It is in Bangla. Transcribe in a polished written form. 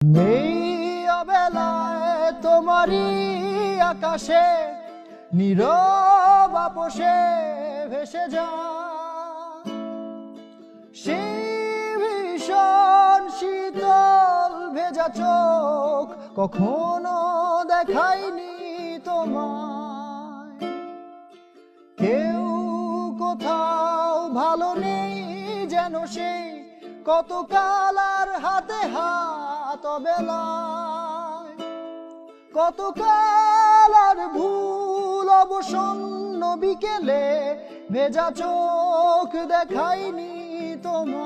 নেই অবেলায় তোমারই আকাশে নীরব আপোষে ভেসে যা সেই ভীষণ শীতল ভেজা চোখ কখনো দেখায়নি তোমায়। কেউ কোথাও ভালো নেই যেন সেই কত কালার হাতে হাত অবেলায়, কত কালার ভুল অবসন্ন বিকেলে ভেজা চোখ দেখায়নি তোমায়।